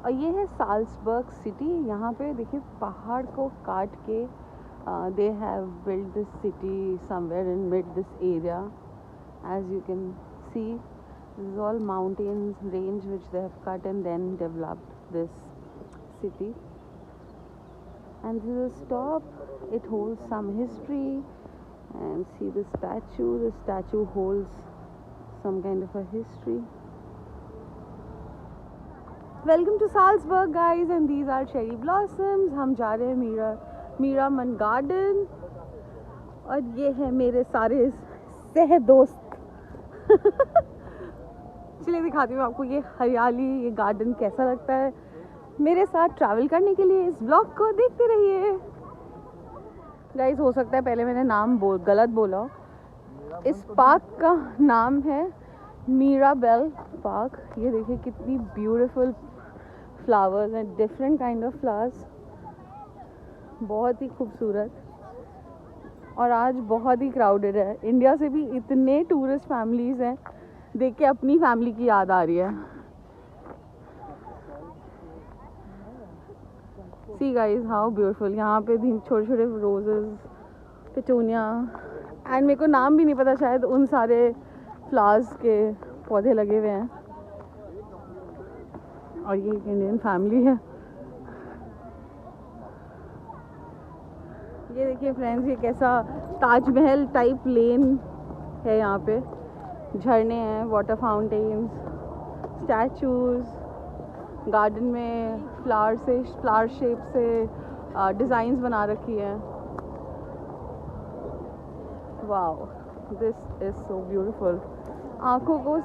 और ये है साल्सबर्ग सिटी। यहाँ पे देखिए पहाड़ को काट के they have build this city somewhere in mid this area. As you can see this is all mountains range which they have cut and then developed this city. And this is a stop. It holds some history. And see the statue. The statue holds some kind of a history. Welcome to Salzburg, guys, and these are cherry blossoms. हम जा रहे हैं मीरामन garden और ये है मेरे सारे सह दोस्त। चलिए दिखाती हूँ आपको ये हरियाली, ये गार्डन कैसा लगता है। मेरे साथ ट्रैवल करने के लिए इस ब्लॉग को देखते रहिए। गाइस, हो सकता है पहले मैंने नाम गलत बोला। इस पार्क का नाम है मीराबेल पार्क। ये देखिए कितनी ब्यूटीफुल फ्लावर्स हैं, डिफरेंट काइंड ऑफ फ्लावर्स, बहुत ही खूबसूरत। और आज बहुत ही क्राउडेड है। इंडिया से भी इतने टूरिस्ट फैमिलीज़ हैं, देख के अपनी फैमिली की याद आ रही है। See guys how beautiful. यहाँ पे भी छोटे छोटे रोजेस, पिटूनिया, एंड मेरे को नाम भी नहीं पता शायद उन सारे फ्लावर्स के पौधे लगे हुए हैं। और ये एक इंडियन फैमिली है। ये देखिए फ्रेंड्स, ये कैसा ताजमहल टाइप लेन है। यहाँ पे झरने हैं, वाटर फाउंटेन्स, स्टैचूज़, गार्डन में फ्लावर शेप से डिज़ाइंस बना रखी हैं। Wow, this is so beautiful. आँखों को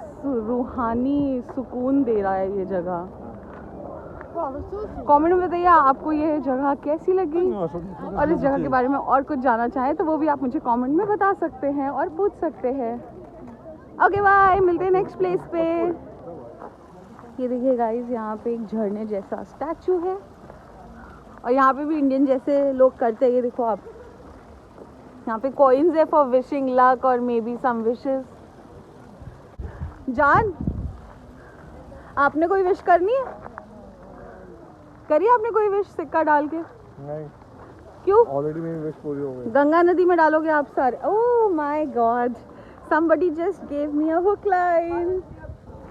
रूहानी सुकून दे रहा है ये जगह। कमेंट में बताइए आपको ये जगह कैसी लगी, और इस जगह के बारे में और कुछ जानना चाहें तो वो भी आप मुझे कमेंट में बता सकते हैं और पूछ सकते हैं। ओके बाय, मिलते हैं नेक्स्ट प्लेस पे। ये देखिए गाइस, यहाँ पे एक झरने जैसा स्टैचू है और यहाँ पे भी इंडियन जैसे लोग करते हैं। ये देखो आप, यहाँ पे कॉइन्स है फॉर विशिंग लक और मे बी सम विशेस। जान, आपने कोई विश करनी है? करिए आपने कोई विश सिक्का डाल के? नहीं। क्यों? ऑलरेडी मेरी विश पूरी हो गई। गंगा नदी में डालोगे आप सारे? Oh my God, somebody just gave me a hook line।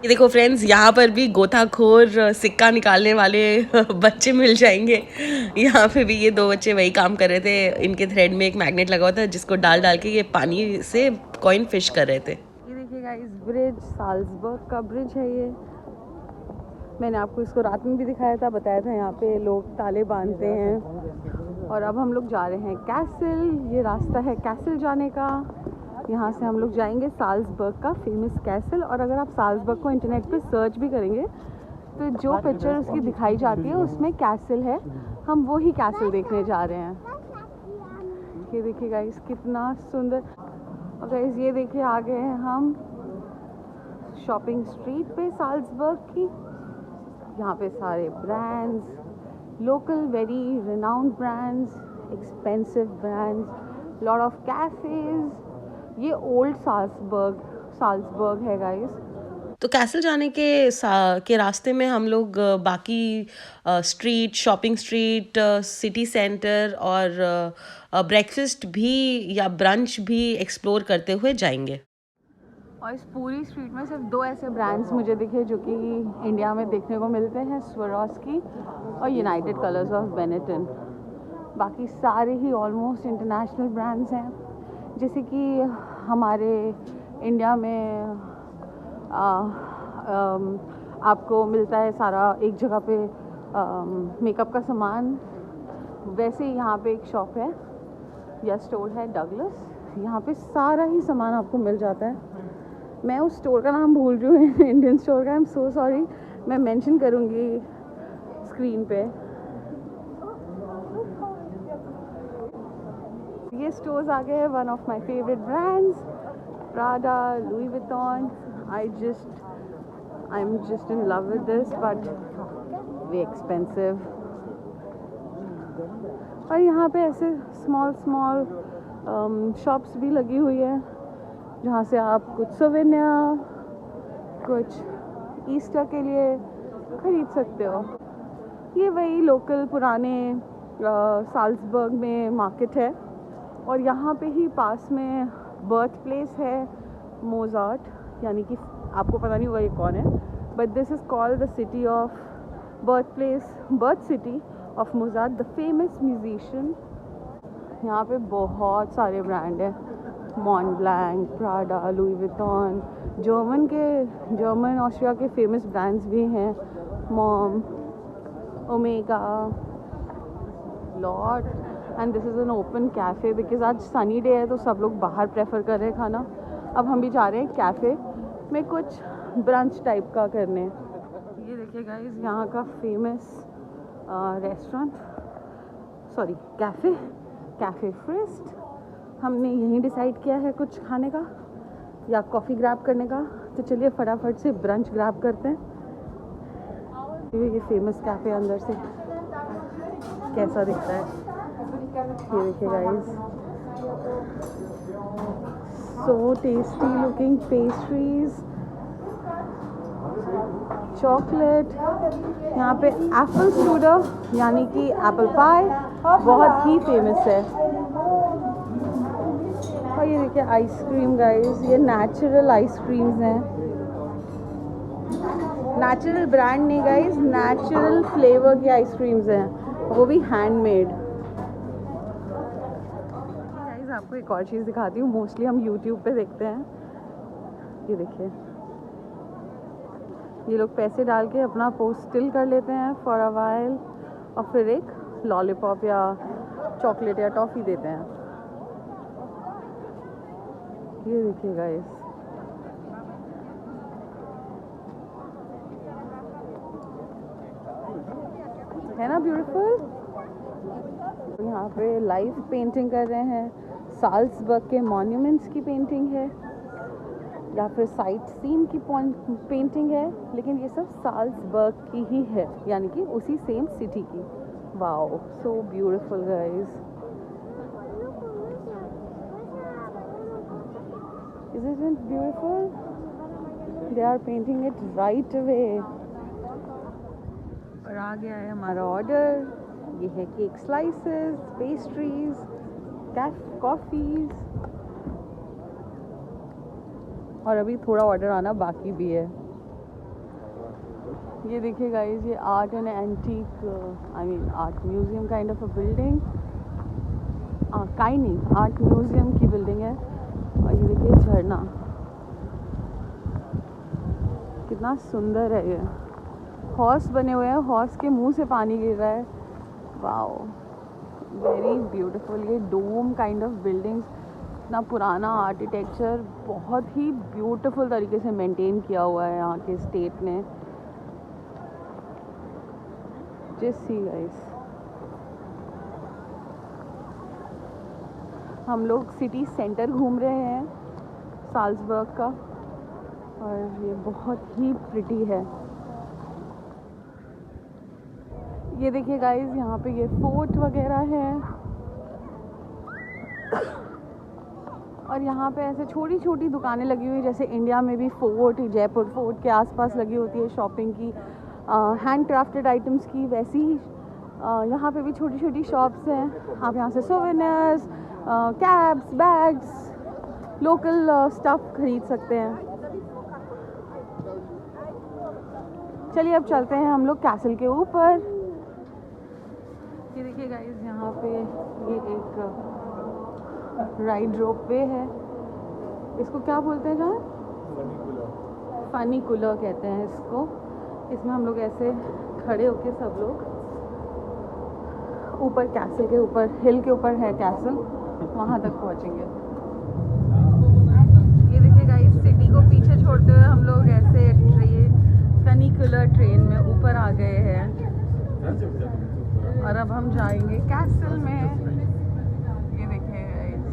ये देखो फ्रेंड्स, यहाँ पर भी गोताखोर सिक्का निकालने वाले बच्चे मिल जाएंगे। यहाँ पे भी ये दो बच्चे वही काम कर रहे थे। इनके थ्रेड में एक मैग्नेट लगा हुआ था जिसको डाल डाल के ये पानी से कॉइन फिश कर रहे थे। ये देखिए गाइस, ब्रिज, साल्जबर्ग का ब्रिज है ये। मैंने आपको इसको रात में भी दिखाया था, बताया था यहाँ पे लोग ताले बांधते हैं। और अब हम लोग जा रहे हैं कैसल। ये रास्ता है कैसल जाने का। यहाँ से हम लोग जाएंगे साल्जबर्ग का फेमस कैसल। और अगर आप साल्जबर्ग को इंटरनेट पे सर्च भी करेंगे तो जो पिक्चर उसकी दिखाई जाती है उसमें कैसल है। हम वो ही कैसल देखने जा रहे हैं। ये देखिए गाइस कितना सुंदर। और गाइस ये देखिए आ गए हैं हम शॉपिंग स्ट्रीट पे साल्जबर्ग की। यहाँ पे सारे brands, local very renowned brands, expensive brands, lot of cafes. ये ओल्ड साल्जबर्ग है गाइस। तो कैसल जाने के रास्ते में हम लोग बाकी street, shopping street, city centre और ब्रेकफास्ट भी या ब्रंच भी एक्सप्लोर करते हुए जाएंगे। और इस पूरी स्ट्रीट में सिर्फ दो ऐसे ब्रांड्स मुझे दिखे जो कि इंडिया में देखने को मिलते हैं, स्वरोस्की और यूनाइटेड कलर्स ऑफ बेनेटन। बाकी सारे ही ऑलमोस्ट इंटरनेशनल ब्रांड्स हैं। जैसे कि हमारे इंडिया में आपको मिलता है सारा एक जगह पे मेकअप का सामान, वैसे ही यहाँ पे एक शॉप है या स्टोर है डगलस। यहाँ पे सारा ही सामान आपको मिल जाता है। मैं उस स्टोर का नाम भूल रही हूँ, इंडियन स्टोर का। आई एम सो सॉरी, मैं मेंशन करूँगी स्क्रीन पे। ये स्टोर्स आ गए हैं one of my favourite brands, Prada, Louis Vuitton. I am just in love with this, but way expensive. और यहाँ पे ऐसे स्मॉल शॉप्स भी लगी हुई है जहाँ से आप कुछ सोवेनियर, कुछ ईस्टर के लिए खरीद सकते हो। ये वही लोकल पुराने साल्जबर्ग में मार्केट है और यहाँ पे ही पास में बर्थ प्लेस है मोजार्ट, यानी कि आपको पता नहीं होगा ये कौन है, but this is called the city of birth city of Mozart, the famous musician. यहाँ पे बहुत सारे ब्रांड हैं, Montblanc, Prada, Louis Vuitton, German Austria के फेमस ब्रांड्स भी हैं, मॉम, ओमेगा, लॉट। And this is an open cafe because आज सनी डे है तो सब लोग बाहर प्रेफर कर रहे हैं खाना। अब हम भी जा रहे हैं कैफ़े में कुछ ब्रंच टाइप का करने। ये देखिए गाइस, यहाँ का फेमस कैफ़े फ्रिस्ट। हमने यहीं डिसाइड किया है कुछ खाने का या कॉफ़ी ग्रैब करने का, तो चलिए फटाफट से ब्रंच ग्रैब करते हैं। ये फेमस कैफ़े अंदर से कैसा दिखता है, ये देखिए guys, so tasty looking pastries, chocolate. यहाँ पे एप्पल स्ट्रूडल यानी कि एप्पल पाई बहुत ही फेमस है। और ये देखिए आइसक्रीम गाइस, ये नेचुरल आइसक्रीम्स हैं, नेचुरल ब्रांड नहीं गाइस, नेचुरल फ्लेवर की आइसक्रीम्स हैं, वो भी हैंडमेड। गाइस आपको एक और चीज़ दिखाती हूँ, मोस्टली हम यूट्यूब पे देखते हैं। ये देखिए, ये लोग पैसे डाल के अपना पोस्ट स्टिल कर लेते हैं फॉर अ वाइल और फिर एक लॉलीपॉप या चॉकलेट या टॉफ़ी देते हैं। ये देखिए गाइस, है ना ब्यूटीफुल। यहाँ पे लाइव पेंटिंग कर रहे हैं, साल्जबर्ग के मॉन्यूमेंट्स की पेंटिंग है या फिर साइट सीन की पेंटिंग है, लेकिन ये सब साल्जबर्ग की ही है, यानी कि उसी सेम सिटी की। Wow, so beautiful guys. Isn't it beautiful? They are painting it right away. और आ गया है हमारा ऑर्डर। ये है केक स्लाइसेस, पेस्ट्रीज, कॉफ़ीज, और अभी थोड़ा ऑर्डर आना बाकी भी है। ये देखिए गाइस, ये art and antique art museum kind of a building, art museum की बिल्डिंग है। और ये देखिए झरना, कितना सुंदर है। ये हॉर्स बने हुए हैं, हॉर्स के मुंह से पानी गिर रहा है। Wow, very beautiful. ये डोम काइंड ऑफ बिल्डिंग्स, इतना पुराना आर्किटेक्चर बहुत ही ब्यूटीफुल तरीके से मेंटेन किया हुआ है यहाँ के स्टेट ने। जस्ट सी गाइस, हम लोग सिटी सेंटर घूम रहे हैं साल्जबर्ग का, और ये बहुत ही प्रिटी है। ये देखिए गाइस, यहाँ पे ये फोर्ट वगैरह है, और यहाँ पे ऐसे छोटी छोटी दुकानें लगी हुई, जैसे इंडिया में भी फोर्ट, जयपुर फोर्ट के आसपास लगी होती है शॉपिंग की, हैंड क्राफ्टेड आइटम्स की, वैसी ही यहाँ पे भी छोटी छोटी शॉप्स हैं। आप यहाँ से souvenirs, caps, bags, local stuff खरीद सकते हैं। चलिए अब चलते हैं हम लोग कैसल के ऊपर। ये देखिए गाइस, यहाँ पे ये एक राइड रोप वे है, इसको क्या बोलते हैं जहाँ, फनी कूलर कहते हैं इसको। इसमें हम लोग ऐसे खड़े होके सब लोग ऊपर कैसल के ऊपर, हिल के ऊपर है कैसल, वहाँ तक पहुँचेंगे। ये देखिए गाइस, सिटी को पीछे छोड़ते हुए हम लोग ऐसे फनीकुलर ट्रेन में ऊपर आ गए हैं, और अब हम जाएंगे कैसल में। ये देखिए गाइस,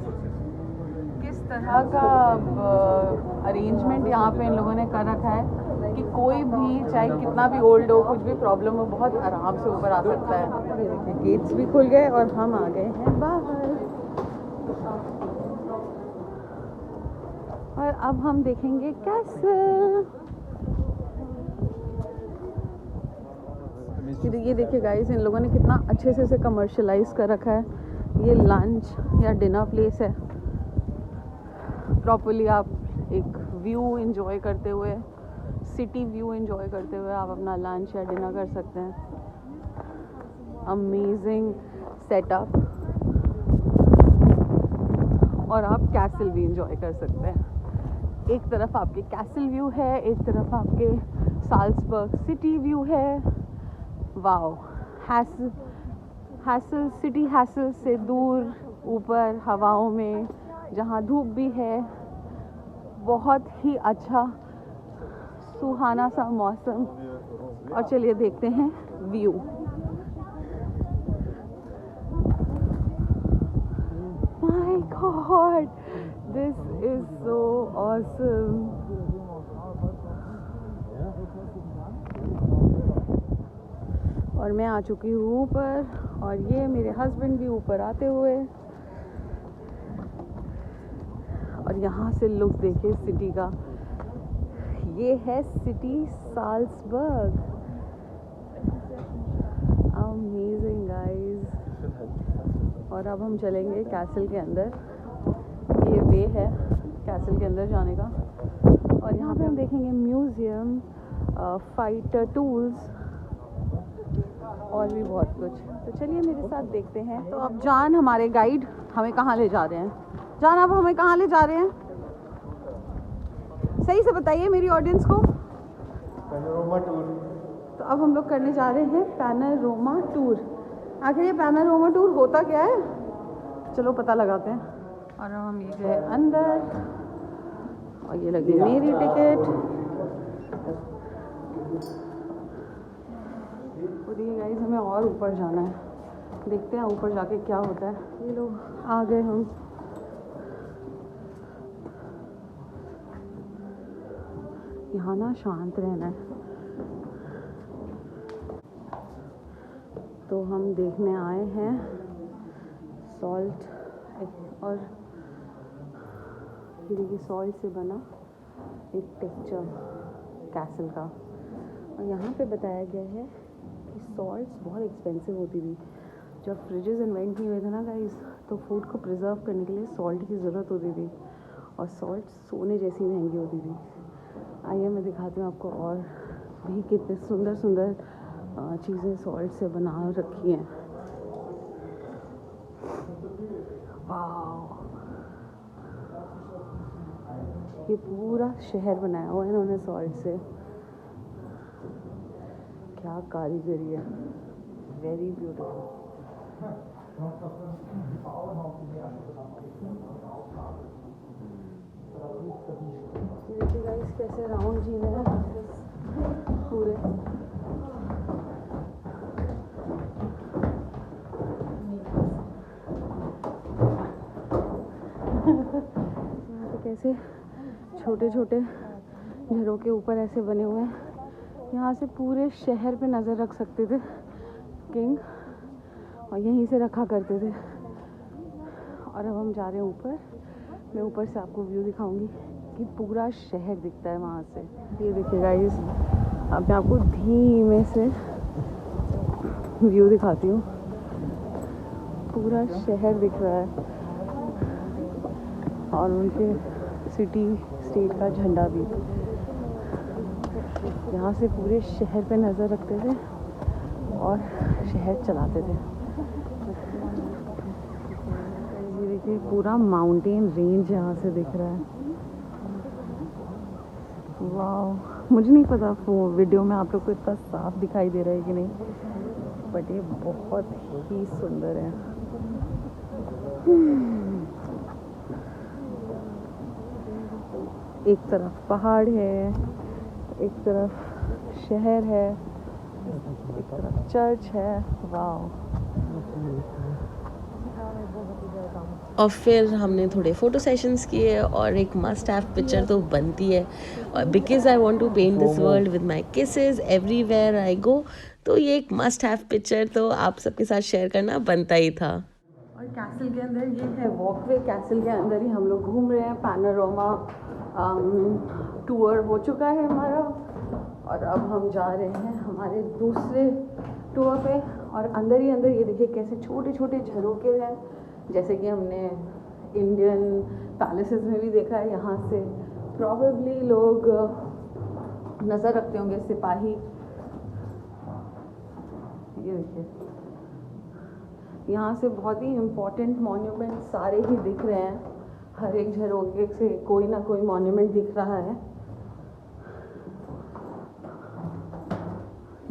किस तरह का अरेंजमेंट यहाँ पे इन लोगों ने कर रखा है कि कोई भी, चाहे कितना भी ओल्ड हो, कुछ भी प्रॉब्लम हो, बहुत आराम से ऊपर आ सकता है। ये देखिए, गेट्स भी खुल गए और हम आ गए हैं बाहर, और अब हम देखेंगे कैसल। ये देखिए गाइस, इन लोगों ने कितना अच्छे से इसे कमर्शलाइज कर रखा है। ये लंच या डिनर प्लेस है। प्रॉपर्ली आप एक व्यू एंजॉय करते हुए, सिटी व्यू एंजॉय करते हुए आप अपना लंच या डिनर कर सकते हैं। Amazing setup. और आप कैसल भी एंजॉय कर सकते हैं। एक तरफ आपके कैसल व्यू है, एक तरफ आपके साल्सबर्ग सिटी व्यू है। वाओ, हैसल सिटी हैसल से दूर ऊपर हवाओं में, जहाँ धूप भी है, बहुत ही अच्छा सुहाना सा मौसम। और चलिए देखते हैं view. My God, this is so awesome. और मैं आ चुकी हूँ ऊपर, और ये मेरे हस्बैंड भी ऊपर आते हुए। और यहाँ से लुक देखिए सिटी का। ये है सिटी साल्सबर्ग। Amazing guys. और अब हम चलेंगे कैसल के अंदर। ये वे है कैसल के अंदर जाने का। और यहाँ पे हम देखेंगे म्यूज़ियम, फाइटर टूल्स और भी बहुत कुछ। तो चलिए मेरे साथ देखते हैं। तो अब जान हमारे गाइड हमें कहाँ ले जा रहे हैं। जान, अब हमें कहाँ ले जा रहे हैं? सही से बताइए मेरी ऑडियंस को। Panorama tour. तो अब हम लोग करने जा रहे हैं पैनोरामा टूर। आखिर ये पैनोरामा टूर होता क्या है, चलो पता लगाते हैं। और अब हम ये गए अंदर, और ये लगी मेरी टिकट। और ये गाइस, हमें और ऊपर जाना है। देखते हैं ऊपर जाके क्या होता है। ये लोग आ गए हम। यहाँ ना शांत रहना है। तो हम देखने आए हैं सॉल्ट, और ये देखिए सॉल्ट से बना एक टेक्सचर कैसल का। और यहाँ पे बताया गया है कि सॉल्ट्स बहुत एक्सपेंसिव होती थी। जब फ्रिजेस इन्वेंट नहीं हुए थे ना गाइस, तो फूड को प्रिजर्व करने के लिए सॉल्ट की ज़रूरत होती थी। और सॉल्ट सोने जैसी महंगी होती थी। आइए मैं दिखाती हूँ आपको और भी कितने सुंदर सुंदर चीज़ें सॉल्ट से बना रखी हैं। वाह, ये पूरा शहर बनाया हुआ है इन्होंने सॉल्ट से। क्या कारीगरी है, वेरी ब्यूटीफुल। देखिए गाइस कैसे राउंड झील है पूरे। यहाँ पे कैसे छोटे छोटे घरों के ऊपर ऐसे बने हुए हैं। यहाँ से पूरे शहर पे नज़र रख सकते थे किंग, और यहीं से रखा करते थे। और अब हम जा रहे हैं ऊपर। मैं ऊपर से आपको व्यू दिखाऊंगी कि पूरा शहर दिखता है वहाँ से। ये देखिए गाइस, अब मैं आपको धीमे से व्यू दिखाती हूँ। पूरा शहर दिख रहा है, और उनके सिटी स्टेट का झंडा भी। यहाँ से पूरे शहर पे नज़र रखते थे और शहर चलाते थे। ये देखिए पूरा माउंटेन रेंज यहाँ से दिख रहा है। वाह, मुझे नहीं पता वो वीडियो में आप लोग को इतना साफ दिखाई दे रहा है कि नहीं, बट ये बहुत ही सुंदर है। एक तरफ पहाड़ है, एक तरफ शहर है, एक तरफ चर्च है। वाह। और फिर हमने थोड़े फ़ोटो सेशंस किए, और एक मस्ट हैव पिक्चर तो बनती है, और because I want to paint this world with my kisses everywhere I go. तो ये एक मस्ट हैव पिक्चर तो आप सबके साथ शेयर करना बनता ही था। और कैसल के अंदर ये है वॉकवे। कैसल के अंदर ही हम लोग घूम रहे हैं। पैनोरामा टूर हो चुका है हमारा, और अब हम जा रहे हैं हमारे दूसरे टूर पे। और अंदर ही अंदर ये देखिए कैसे छोटे छोटे झरोखे हैं, जैसे कि हमने इंडियन पैलेसेस में भी देखा है। यहाँ से प्रॉबेबली लोग नज़र रखते होंगे, सिपाही। ये देखिए यहाँ से बहुत ही इम्पोर्टेंट मॉन्यूमेंट सारे ही दिख रहे हैं। हर एक झरोखे से कोई ना कोई मॉन्यूमेंट दिख रहा है।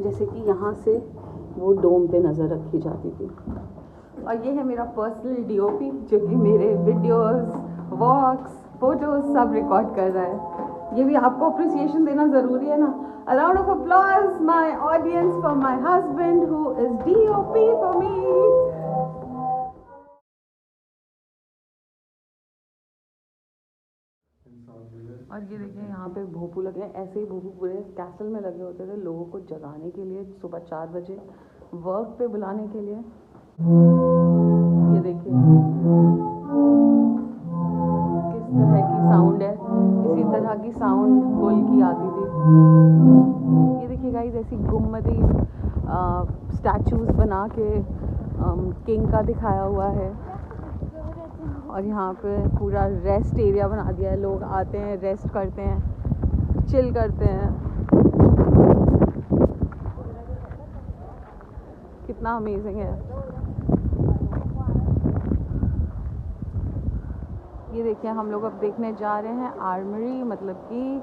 जैसे कि यहाँ से वो डोम पे नज़र रखी जाती थी। और ये है मेरा पर्सनल डीओपी, जो कि मेरे वीडियोस, वॉक्स, फोटोज सब रिकॉर्ड कर रहा है। ये भी आपको अप्रिसिएशन देना ज़रूरी है ना। A round of applause, my audience, for my husband who is DOP for me. और ये देखिए यहाँ पे भोपू लगे हैं। ऐसे ही भोपू पूरे कैसल में लगे होते थे लोगों को जगाने के लिए, सुबह 4 बजे वर्क पे बुलाने के लिए। ये देखिए किस तरह की साउंड है, इसी तरह की साउंड बुल की आती थी। ये देखिए गाइस ऐसी गुम्मदी स्टैचूज बना के किंग का दिखाया हुआ है। और यहाँ पे पूरा रेस्ट एरिया बना दिया है। लोग आते हैं, रेस्ट करते हैं, चिल करते हैं। कितना अमेजिंग है। ये देखिए हम लोग अब देखने जा रहे हैं आर्मरी, मतलब कि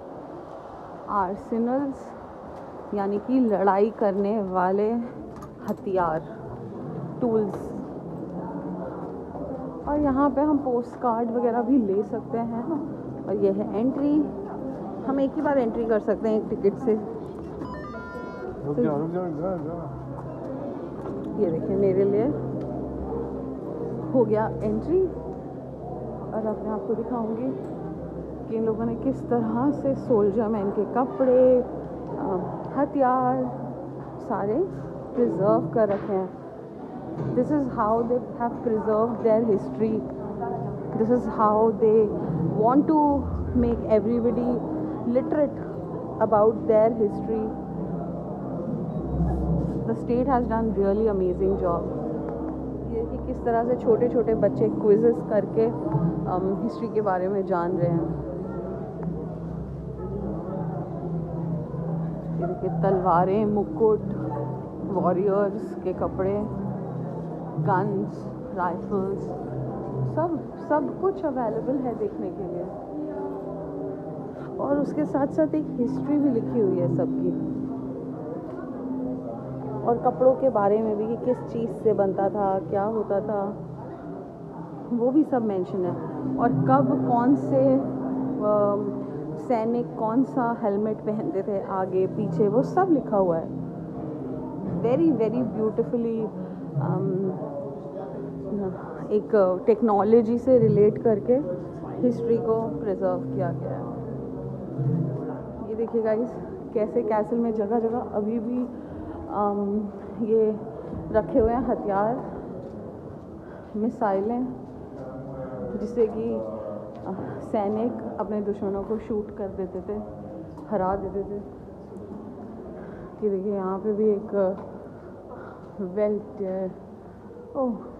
आर्सेनल्स, यानी कि लड़ाई करने वाले हथियार, टूल्स। और यहाँ पे हम पोस्ट कार्ड वगैरह भी ले सकते हैं। और ये है एंट्री, हम एक ही बार एंट्री कर सकते हैं एक टिकट से। रुक जाओ। ये देखिए मेरे लिए हो गया एंट्री। और अब मैं आपको दिखाऊंगी कि इन लोगों ने किस तरह से सोल्जर मैन के कपड़े, हथियार सारे प्रिजर्व कर रखे हैं। This is how they have preserved their history. This is how they want to make everybody literate about their history. The state has done really amazing job. ये कि किस तरह से छोटे छोटे बच्चे क्विज़ेस करके हिस्ट्री के बारे में जान रहे हैं। ये देखिए तलवारें, मुकुट, वॉरियर्स के कपड़े, गन्स, राइफल्स, सब कुछ अवेलेबल है देखने के लिए। और उसके साथ साथ एक हिस्ट्री भी लिखी हुई है सबकी। और कपड़ों के बारे में भी कि किस चीज़ से बनता था, क्या होता था, वो भी सब मेंशन है। और कब कौन से सैनिक कौन सा हेलमेट पहनते थे आगे पीछे, वो सब लिखा हुआ है। वेरी वेरी ब्यूटिफुली एक टेक्नोलॉजी से रिलेट करके हिस्ट्री को प्रिजर्व किया गया है। ये देखिए गाइस कैसे कैसल में जगह जगह अभी भी ये रखे हुए हैं हथियार, मिसाइलें, जिससे कि सैनिक अपने दुश्मनों को शूट कर देते थे, हरा देते थे। ये देखिए यहाँ पे भी एक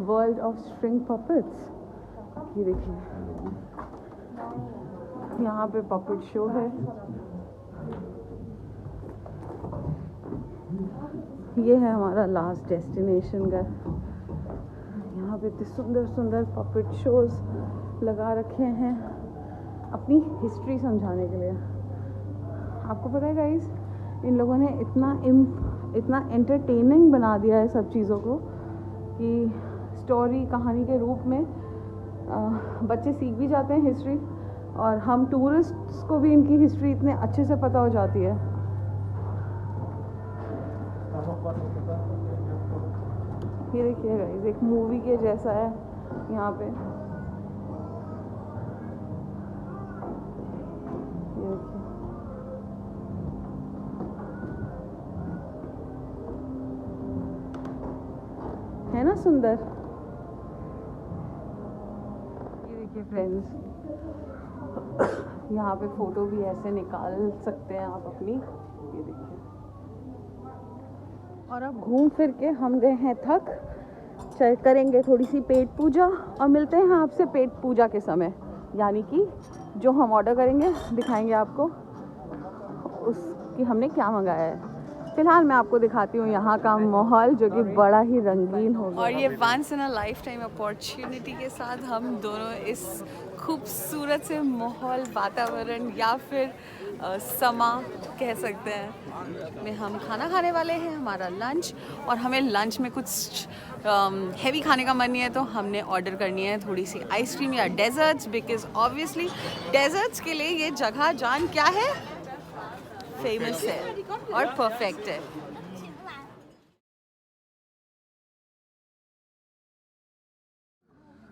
वर्ल्ड ऑफ स्ट्रिंग पपेट्स। ये देखिए यहाँ पे पपेट शो है। ये है हमारा लास्ट डेस्टिनेशन का। यहाँ पे इतने सुंदर सुंदर पपेट शोज लगा रखे हैं अपनी हिस्ट्री समझाने के लिए। आपको पता है गाइस, इन लोगों ने इतना एंटरटेनिंग बना दिया है सब चीज़ों को कि स्टोरी, कहानी के रूप में बच्चे सीख भी जाते हैं हिस्ट्री, और हम टूरिस्ट्स को भी इनकी हिस्ट्री इतने अच्छे से पता हो जाती है। ये देखिए गाइस एक मूवी के जैसा है यहाँ पे। ये देखिए है ना सुंदर। ये देखिए फ्रेंड्स यहाँ पे फ़ोटो भी ऐसे निकाल सकते हैं आप अपनी। ये देखिए और अब घूम फिर के हम गए हैं थक, चल करेंगे थोड़ी सी पेट पूजा और मिलते हैं आपसे पेट पूजा के समय, यानी कि जो हम ऑर्डर करेंगे दिखाएंगे आपको उसकी हमने क्या मंगाया है। फिलहाल मैं आपको दिखाती हूँ यहाँ का माहौल जो कि बड़ा ही रंगीन हो गया। और ये once in a life time opportunity के साथ हम दोनों इस खूबसूरत से माहौल, वातावरण या फिर समा कह सकते हैं में हम खाना खाने वाले हैं, हमारा लंच। और हमें लंच में कुछ हैवी खाने का मन नहीं है तो हमने ऑर्डर करनी है थोड़ी सी आइसक्रीम या डेजर्ट्स, बिकॉज ऑब्वियसली डेजर्ट्स के लिए ये जगह जान क्या है, फेमस है और परफेक्ट है।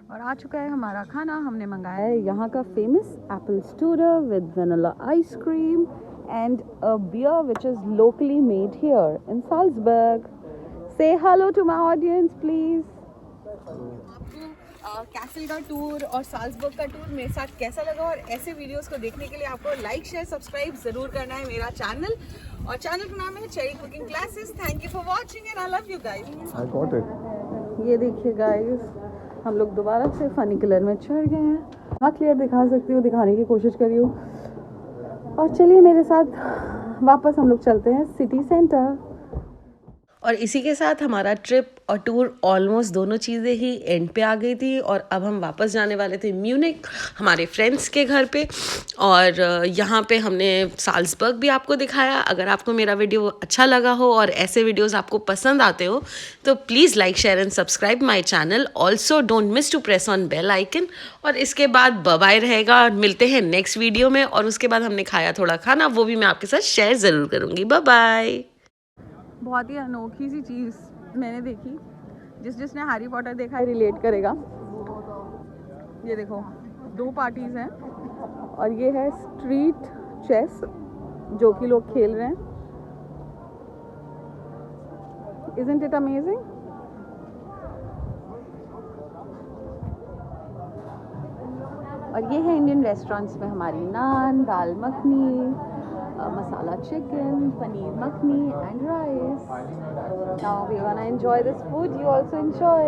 और आ चुका है हमारा खाना, हमने मंगाया है यहाँ का famous apple strudel with vanilla ice cream and a beer which is locally made here in Salzburg. से hello to my audience please. आपको कैसल का टूर और साल्जबर्ग का टूर मेरे साथ कैसा लगा, और ऐसे वीडियोस को देखने के लिए आपको लाइक शेयर सब्सक्राइब ज़रूर करना है मेरा चैनल, और चैनल का नाम है cherry cooking classes. Thank you for watching and I love you guys. I got it. ये देखिए गाइस, हम लोग दोबारा से फनी कलर में चढ़ गए हैं। हाँ क्लियर दिखा सकती हूँ, दिखाने की कोशिश करी हूँ। और चलिए मेरे साथ वापस हम लोग चलते हैं सिटी सेंटर। और इसी के साथ हमारा ट्रिप और टूर ऑलमोस्ट दोनों चीज़ें ही एंड पे आ गई थी, और अब हम वापस जाने वाले थे म्यूनिक हमारे फ्रेंड्स के घर पे। और यहाँ पे हमने साल्जबर्ग भी आपको दिखाया। अगर आपको मेरा वीडियो अच्छा लगा हो और ऐसे वीडियोस आपको पसंद आते हो तो please like share and subscribe my channel. Also don't miss to press on bell icon. और इसके बाद बाय रहेगा, मिलते हैं नेक्स्ट वीडियो में। और उसके बाद हमने खाया थोड़ा खाना, वो भी मैं आपके साथ शेयर ज़रूर करूँगी। बाय। बहुत ही अनोखी सी चीज़ मैंने देखी, जिसने हैरी पॉटर देखा है रिलेट करेगा। ये देखो 2 पार्टीज़ हैं और ये है स्ट्रीट चेस जो कि लोग खेल रहे हैं। Isn't it amazing? और ये है इंडियन रेस्टोरेंट्स में हमारी नान, दाल makhani, masala chicken, paneer makhni and rice. Now we wanna enjoy this food. You also enjoy.